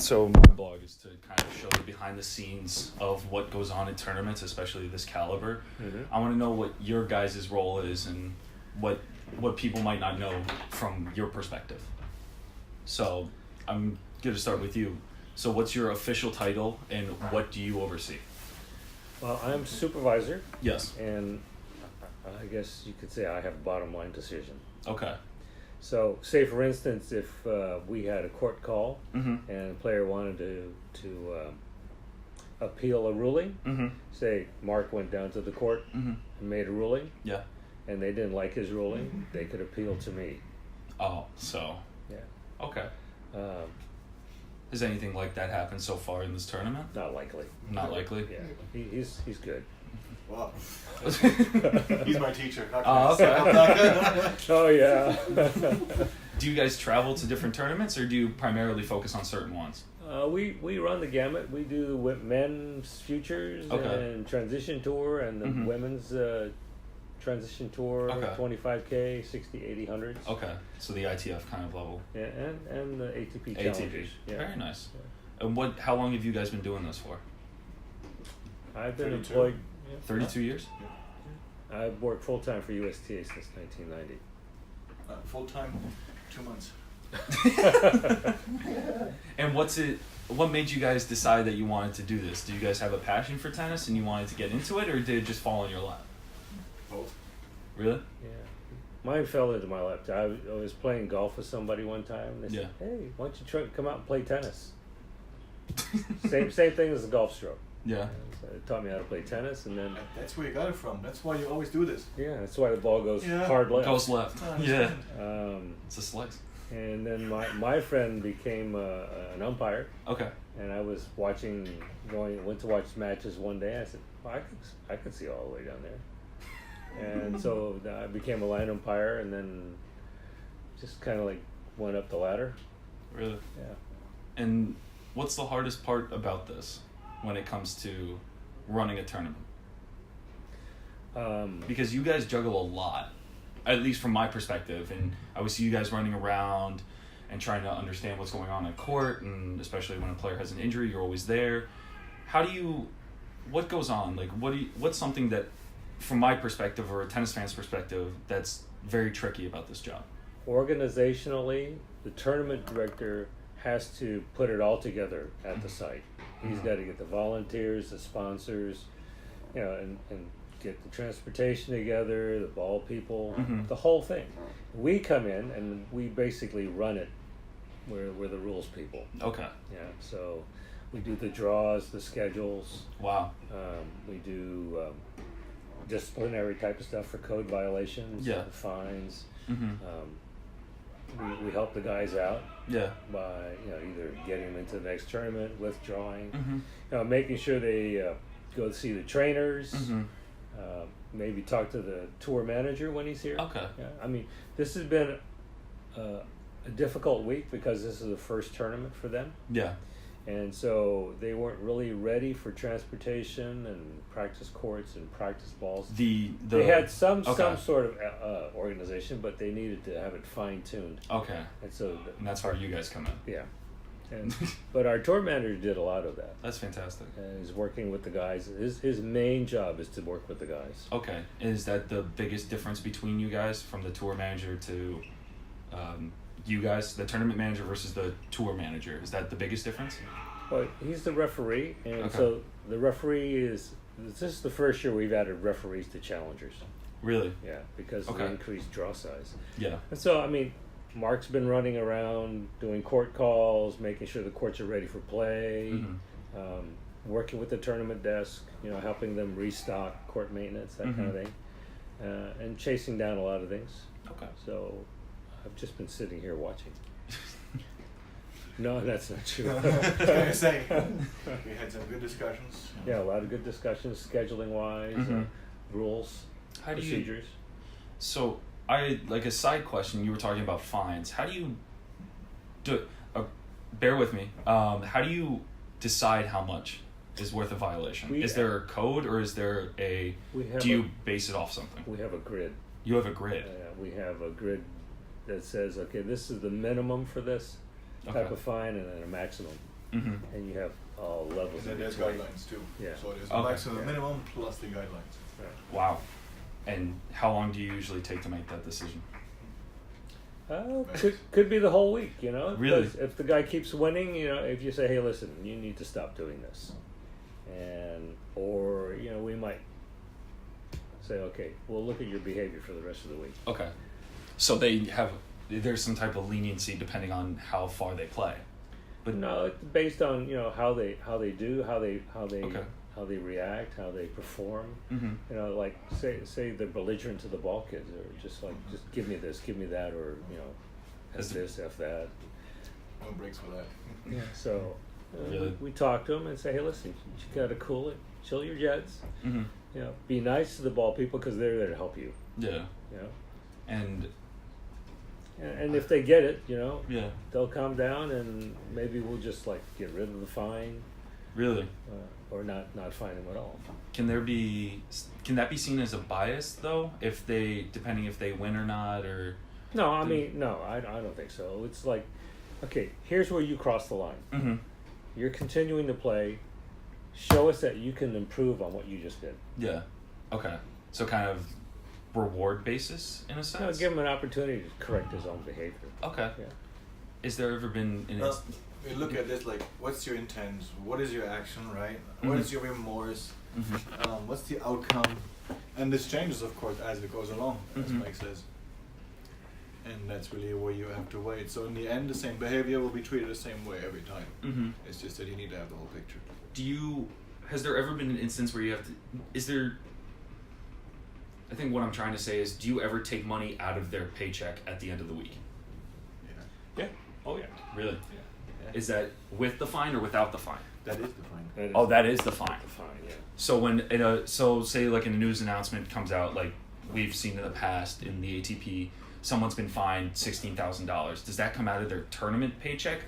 So my blog is to kind of show the behind the scenes of what goes on in tournaments, especially this caliber. I want to know what your guys' role is and what people might not know from your perspective. So I'm going to start with you. So what's your official title and what do you oversee? Well, I'm supervisor. Yes. And I guess you could say I have a bottom line decision. Okay. So, say for instance, if we had a court call Mm-hmm. and a player wanted to appeal a ruling, Mm-hmm. say Mark went down to the court Mm-hmm. and made a ruling, Yeah. and they didn't like his ruling, they could appeal to me. Oh, so. Yeah. Okay. Um, Has anything like that happened so far in this tournament? Not likely. Not likely? Yeah. He's good. Wow. He's my teacher. Okay. Oh yeah. Do you guys travel to different tournaments or do you primarily focus on certain ones? We run the gamut. We do men's futures Okay. and transition tour and the Mhm. women's transition tour, Okay. 25K, 60, 80, 100s. Okay, so the ITF kind of level. Yeah, and the ATP ATP. challengers. Yeah. Very nice. And how long have you guys been doing this for? I've been 32. employed. 32 years? I've worked full time for USTA since 1990. Full time, 2 months. And what made you guys decide that you wanted to do this? Do you guys have a passion for tennis and you wanted to get into it, or did it just fall in your lap? Both. Really? Yeah. Mine fell into my lap. I was playing golf with somebody one time. And they said, Yeah. "Hey, why don't you come out and play tennis?" same thing as the golf stroke. Yeah. And so it taught me how to play tennis, and then That's where you got it from. That's why you always do this. yeah, that's why the ball goes Yeah. hard left. Goes left. I Yeah. understand. It's a slice. And then my friend became an umpire, Okay. and I was went to watch matches one day. I said, well, I could see all the way down there, and so I became a line umpire, and then just kind of like went up the ladder. Really? Yeah. And what's the hardest part about this when it comes to running a tournament? Because you guys juggle a lot, at least from my perspective, and I would see you guys running around and trying to understand what's going on in court, and especially when a player has an injury, you're always there. What goes on? Like, what's something that, from my perspective or a tennis fan's perspective, that's very tricky about this job? Organizationally, the tournament director has to put it all together at the site. He's got to get the volunteers, the sponsors, and get the transportation together, the ball people, the whole thing. We come in and we basically run it. We're the rules people. Okay. Yeah, so we do the draws, the schedules. Wow. We do disciplinary type of stuff for code violations, Yeah. fines. Mm-hmm. We help the guys out Yeah. by either getting them into the next tournament, withdrawing, Mm-hmm. Making sure they go see the trainers, Mm-hmm. maybe talk to the tour manager when he's here. Okay. Yeah, I mean, this has been a difficult week because this is the first tournament for them, Yeah. and so they weren't really ready for transportation and practice courts and practice balls. They had some sort of organization, but they needed to have it fine-tuned. Okay. And so, And that's where you guys come in. yeah. But our tour manager did a lot of that. That's fantastic. And he's working with the guys. His main job is to work with the guys. Okay. Is that the biggest difference between you guys, from the tour manager to you guys, the tournament manager versus the tour manager? Is that the biggest difference? Well, he's the referee, and Okay. so the referee this is the first year we've added referees to challengers. Really? Yeah, because of the Okay. increased draw size. Yeah. And so, I mean, Mark's been running around doing court calls, making sure the courts are ready for play, Mhm. working with the tournament desk, helping them restock court maintenance, that kind of thing, and chasing down a lot of things. Okay. So I've just been sitting here watching. No, that's not true. I was going to say, we had some good discussions. Yeah, a lot of good discussions, scheduling wise, Mhm. rules, How do you? procedures. So like a side question. You were talking about fines. How do you do? Bear with me. How do you decide how much is worth a violation? Is there a code, or is there a? Do you base it off something? We have a grid. You have a grid. We have a grid that says, okay, this is the minimum for this type Okay. of fine, and then a maximum. Mm-hmm. and you have all levels. And then in there's between. guidelines too. Yeah. So there's Okay. maximum, Yeah. minimum plus the guidelines. Right. Wow. And how long do you usually take to make that decision? Could be the whole week, you know. Really? 'Cause if the guy keeps winning, you know, if you say, hey, listen, you need to stop doing this, or you know, we might say, okay, we'll look at your behavior for the rest of the week. Okay. So there's some type of leniency depending on how far they play. But No, it's based on, you know, how they do, how they Okay. how they react, how they perform. Mm-hmm. You know, like say they're belligerent to the ball kids, or just like, just give me this, give me that, or you know, F Is it- this, F that. No breaks for that. Yeah. So Really? we talk to them and say, hey, listen, you got to cool it, chill your jets. Mm-hmm. You know, be nice to the ball people because they're there to help you. Yeah. You know, And and if they get it, you know, yeah. they'll calm down, and maybe we'll just like get rid of the fine, Really. or not fine them at all. Can that be seen as a bias though? Depending if they win or not, or No, I mean, no, I don't think so. It's like, okay, here's where you cross the line. mm-hmm. You're continuing to play. Show us that you can improve on what you just did. Yeah. Okay. So kind of reward basis in a You know, sense. give him an opportunity to correct his own behavior. Okay. Yeah. Is there ever been an Well, we look at this like, what's your intent? What is your action, right? What is your remorse? Mhm. What's the outcome? And this changes, of course, as it goes along, as Mhm. Mike says. And that's really where you have to wait. So in the end, the same behavior will be treated the same way every time. Mm-hmm. It's just that you need to have the whole picture. Has there ever been an instance where you have to, I think what I'm trying to say is, do you ever take money out of their paycheck at the end of the week? Yeah. Yeah. Oh yeah. Really? Yeah. Is that with the fine or without the fine? That is the fine. That is the fine. Fine. Yeah. So say like a news announcement comes out, like we've seen in the past in the ATP, someone's been fined $16,000. Does that come out of their tournament paycheck?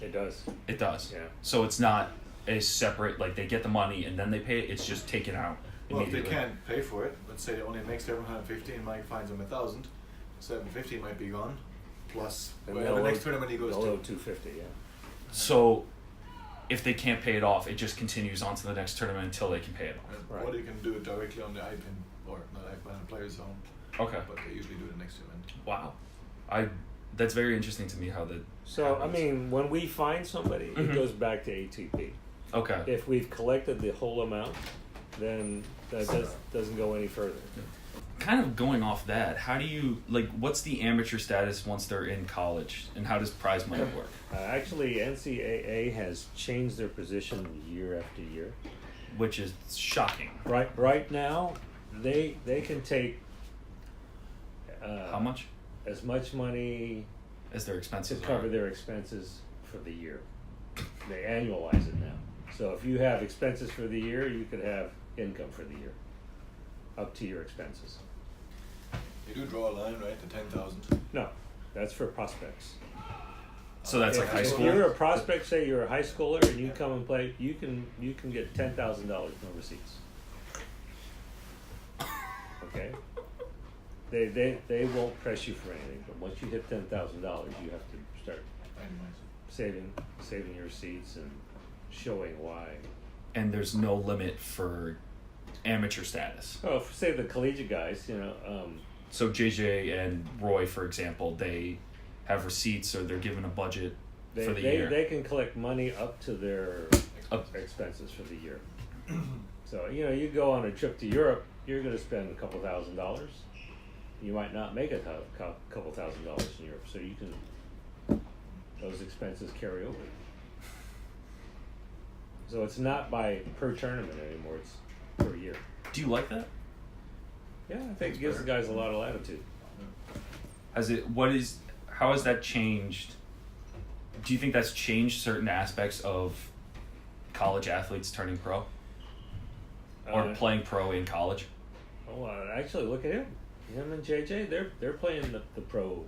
It does. It does. Yeah. So it's not a separate, like they get the money and then they pay it. It's just taken out Well, if they immediately. can't pay for it, let's say they only make 750 and Mike finds them 1,000, 750 might be gone, plus And whatever they'll next owe- tournament he goes they'll owe to. 250. Yeah. So if they can't pay it off, it just continues on to the next tournament until they can pay it off. And Right. Or you can do it directly on the iPin, or not iPin, on the player's zone, Okay. but they usually do the next event. Wow. That's very interesting to me how that So happens. I mean, when we find somebody, Mhm. it goes back to ATP. Okay. If we've collected the whole amount, then that doesn't go any further. Kind of going off that, how do you, what's the amateur status once they're in college, and how does prize money work? Actually, NCAA has changed their position year after year. Which is shocking. Right now, they can take How much? as much money As their to expenses cover are. their expenses for the year. They annualize it now. So if you have expenses for the year, you could have income for the year, up to your expenses. You do draw a line, right, to 10,000. No, that's for prospects. So that's like high If school? you're a prospect, say you're a high schooler, and you come and play, you can get $10,000 no receipts. Okay. They won't press you for anything, but once you hit $10,000, you have to start saving your receipts and showing why. And there's no limit for amateur status. Oh, for, say the collegiate guys, So JJ and Roy, for example, they have receipts or they're given a budget for the year. they can collect money up to their Up- expenses for the year. So you go on a trip to Europe, you're going to spend a couple $1,000s. You might not make a couple $1,000s in Europe, so you can those expenses carry over. So it's not by per tournament anymore; it's per year. Do you like that? Yeah, I think it gives the guys a lot of latitude. How has that changed? Do you think that's changed certain aspects of college athletes turning pro? Or playing pro in college? Oh, actually, look at him and JJ. They're playing the pro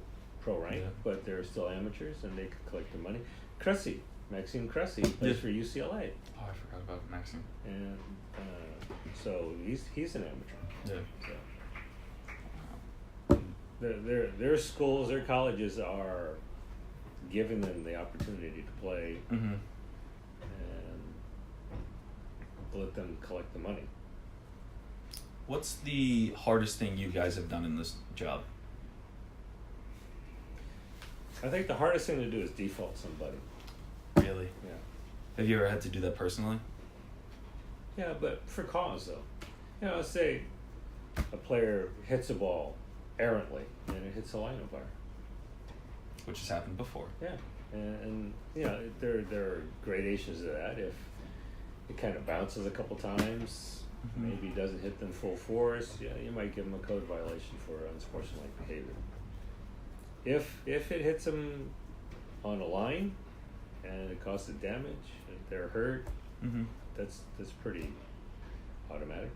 rank, Yeah. but they're still amateurs, and they can collect their money. Maxime Cressy plays Yeah. for UCLA, Oh, I forgot about Maxime. and so he's an amateur. Yeah. So their schools, their colleges are giving them the opportunity to play Mm-hmm. let them collect the money. What's the hardest thing you guys have done in this job? I think the hardest thing to do is default somebody. Really? Yeah. Have you ever had to do that personally? Yeah, but for cause though. You know, let's say a player hits a ball errantly and it hits a line umpire. Which has happened before. Yeah, and you know there are gradations of that. If it kind of bounces a couple times, maybe doesn't hit them full force, yeah, you might give them a code violation for unsportsmanlike behavior. If it hits them on a line and it causes damage, if they're hurt, that's pretty automatic.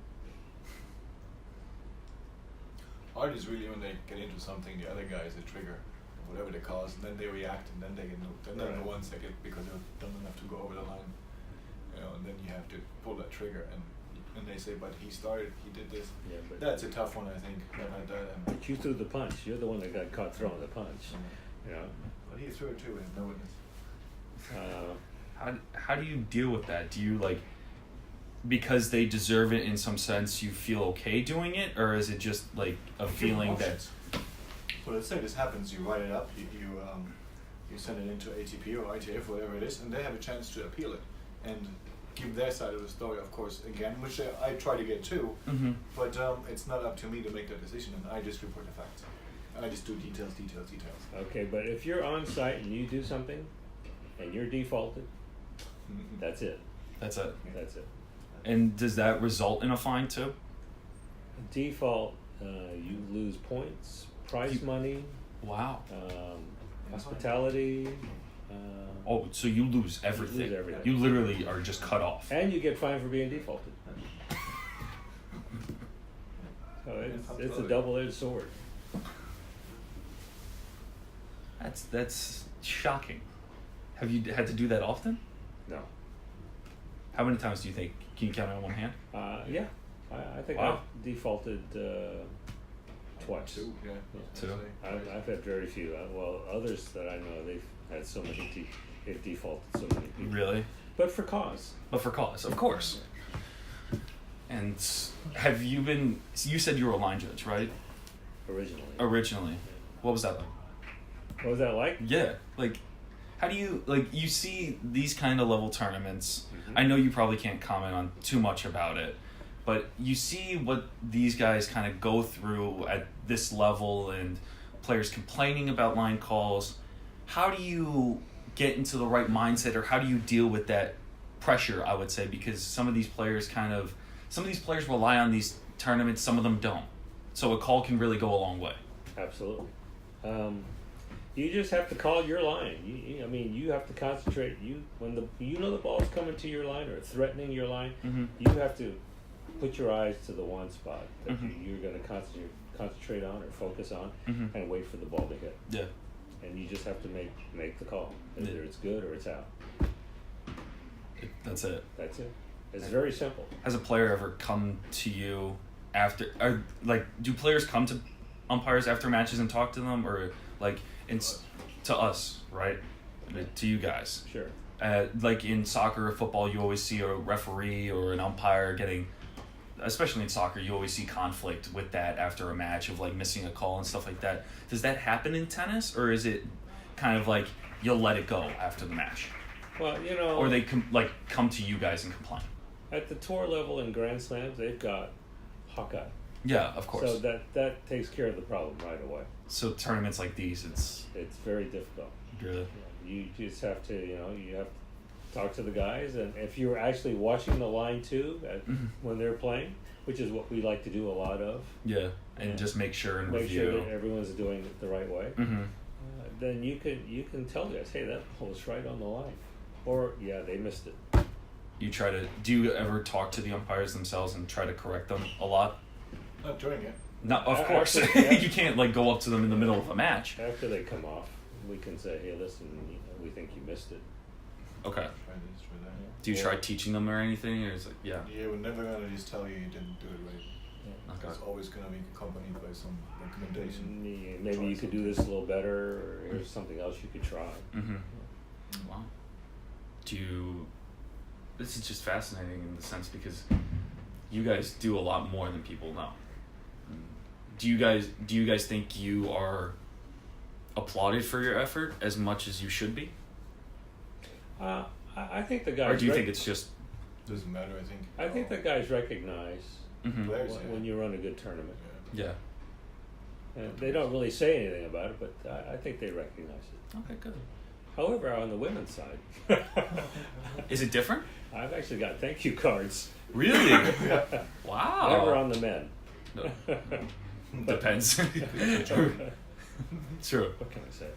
Hard is really when they get into something, the other guy is a trigger, whatever they cause, and then they react, and then they get then they're the ones that get because they're dumb enough to go over the line, you know, and then you have to pull that trigger, and they say, but he started, he did this. Yeah, but that's a tough one, I think. But you threw the punch. You're the one that got caught throwing the punch. You know. But he threw it too, with no witness. How do you deal with that? Do you like, because they deserve it in some sense, you feel okay doing it, or is it just like a feeling that? Well, let's say this happens, you write it up, you send it into ATP or ITF, whatever it is, and they have a chance to appeal it and give their side of the story, of course, again, which I try to get too, but it's not up to me to make that decision, and I just report the facts. I just do details. Okay, but if you're on site and you do something and you're defaulted, that's it. That's it. That's it. And does that result in a fine too? Default, you lose points, prize money. Wow. Hospitality. So you lose everything. You lose everything. You literally are just cut off. And you get fined for being defaulted. So it's a double-edged sword. That's shocking. Have you had to do that often? No. How many times do you think? Can you count on one hand? Yeah. I think Wow. I've defaulted twice. Two, yeah. Two. I've had very few. Well, others that I know, they've had so many. They've defaulted so many people. Really? But for cause. But for cause, of course. And have you been? You said you were a line judge, right? Originally. What was that like? What was that like? Yeah, like, how do you, like, you see these kind of level tournaments, I know you probably can't comment on too much about it, but you see what these guys kind of go through at this level and players complaining about line calls. How do you get into the right mindset, or how do you deal with that pressure, I would say, because some of these players rely on these tournaments, some of them don't. So a call can really go a long way. Absolutely. You just have to call your line. You have to concentrate. When the ball's coming to your line or threatening your line, you have to put your eyes to the one spot that you're going to concentrate on or focus on, and wait for the ball to hit. Yeah. And you just have to make the call. Either it's good or it's out. That's it. That's it. It's very simple. Has a player ever come to you after, or like, do players come to umpires after matches and talk to them, or like to us, right? To you guys. Sure. Like in soccer or football, you always see a referee or an umpire getting, especially in soccer, you always see conflict with that after a match of like missing a call and stuff like that. Does that happen in tennis, or is it kind of like you'll let it go after the match? Well, or they come to you guys and complain. At the tour level in Grand Slams, they've got Hawkeye. Yeah, of course. So that takes care of the problem right away. So tournaments like these, it's very difficult. Really? You just have to, you have to talk to the guys, and if you're actually watching the line too when they're playing, which is what we like to do a lot of. Yeah, and just make sure and make review. sure that everyone's doing it the right way. Then you can tell guys, hey, that ball was right on the line, or yeah, they missed it. Do you ever talk to the umpires themselves and try to correct them a lot? Not during it. No, of course. You can't go up to them in the middle of a match. After they come off, we can say, hey, listen, we think you missed it. Okay. Try this, try that. Do you try teaching them or anything, or is it Yeah, we're never gonna just tell you didn't do it right. Okay. It's always gonna be accompanied by some recommendation. Maybe you could do this a little better, or here's something else you could try. Wow. Do you this is just fascinating in the sense because you guys do a lot more than people know. Do you guys think you are applauded for your effort as much as you should be? I think the guys. Or do you think it's just doesn't matter? I think. I think the guys recognize Players, when you run a good tournament. Yeah. And they don't really say anything about it, but I think they recognize it. Okay, good. However, on the women's side, Is it different? I've actually got thank you cards. Really? Wow. Never on the men. No. Depends. True. What can I say?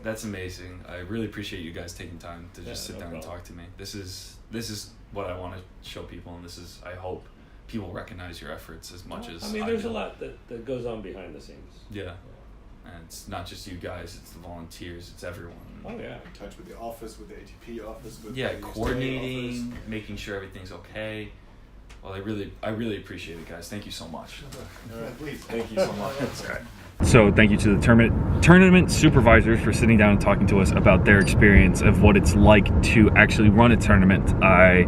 That's amazing. I really appreciate you guys taking time to just sit no down and problem. talk to me. This is what I want to show people, and this is, I hope people recognize your efforts as much as I mean, there's do. a lot that goes on behind the scenes. Yeah. And it's not just you guys, it's the volunteers, it's everyone. Oh yeah. In touch with the office, with the ATP office, with Yeah, the coordinating, office. making sure everything's okay. Well, I really appreciate it, guys. Thank you so much. All right, please. Thank you so much. That's great. So thank you to the tournament supervisors for sitting down and talking to us about their experience of what it's like to actually run a tournament. I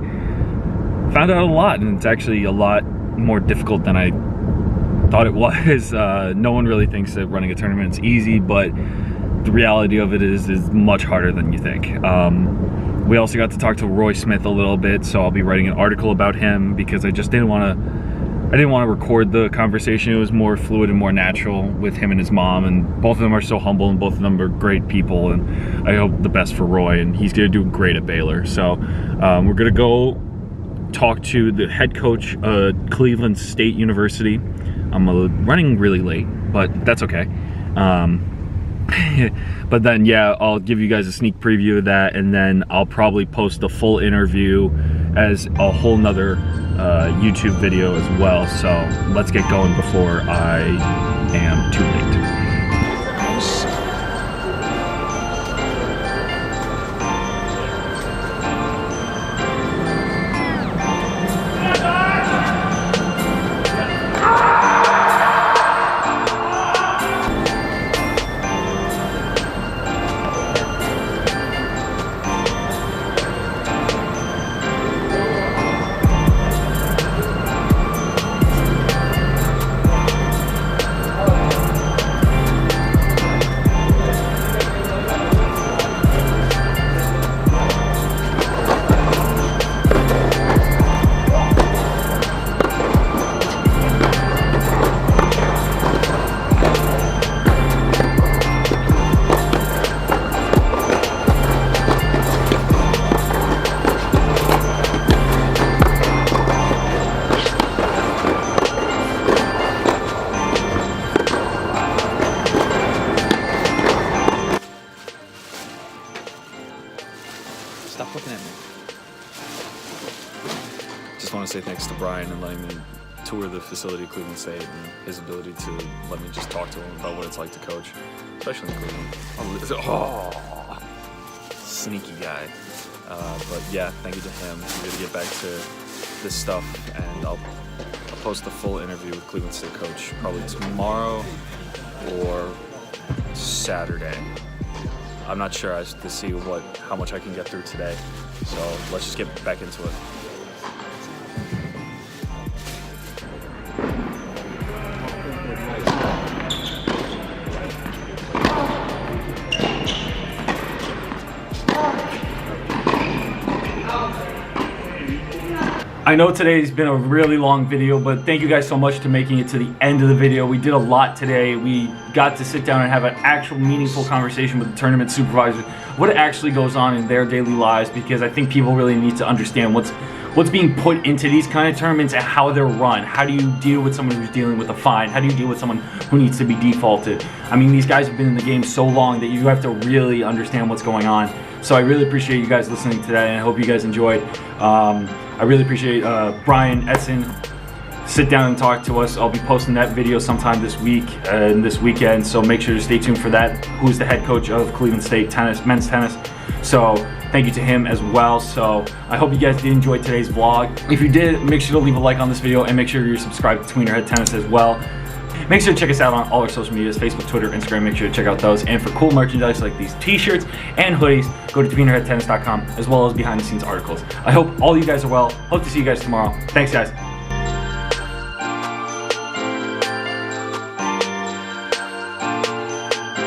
found out a lot, and it's actually a lot more difficult than I thought it was. No one really thinks that running a tournament is easy, but the reality of it is much harder than you think. We also got to talk to Roy Smith a little bit, so I'll be writing an article about him because I just didn't want to record the conversation. It was more fluid and more natural with him and his mom, and both of them are so humble and both of them are great people, and I hope the best for Roy, and he's going to do great at Baylor. So we're going to go talk to the head coach at Cleveland State University. I'm running really late, but that's okay. But then, yeah, I'll give you guys a sneak preview of that, and then I'll probably post the full interview as a whole nother YouTube video as well. So let's get going before I am too late. Stop looking at me. Just want to say thanks to Brian and letting me tour the facility at Cleveland State and his ability to let me just talk to him about what it's like to coach, especially in Cleveland. Oh, sneaky guy. But yeah, thank you to him. I'm going to get back to this stuff, and I'll post the full interview with Cleveland State coach probably tomorrow or Saturday. I'm not sure as to see how much I can get through today. So let's just get back into it. I know today's been a really long video, but thank you guys so much for making it to the end of the video. We did a lot today. We got to sit down and have an actual meaningful conversation with the tournament supervisors, what actually goes on in their daily lives, because I think people really need to understand what's being put into these kind of tournaments and how they're run. How do you deal with someone who's dealing with a fine? How do you deal with someone who needs to be defaulted? I mean, these guys have been in the game so long that you have to really understand what's going on. So I really appreciate you guys listening today, and I hope you guys enjoyed. I really appreciate Brian Essen sit down and talk to us. I'll be posting that video sometime this week and this weekend, so make sure to stay tuned for that. Who's the head coach of Cleveland State men's tennis. So thank you to him as well. So I hope you guys did enjoy today's vlog. If you did, make sure to leave a like on this video and make sure you're subscribed to Tweener Head Tennis as well. Make sure to check us out on all our social medias, Facebook, Twitter, Instagram. Make sure to check out those. And for cool merchandise like these t-shirts and hoodies, go to tweenerheadtennis.com, as well as behind the scenes articles. I hope all you guys are well. Hope to see you guys tomorrow. Thanks, guys.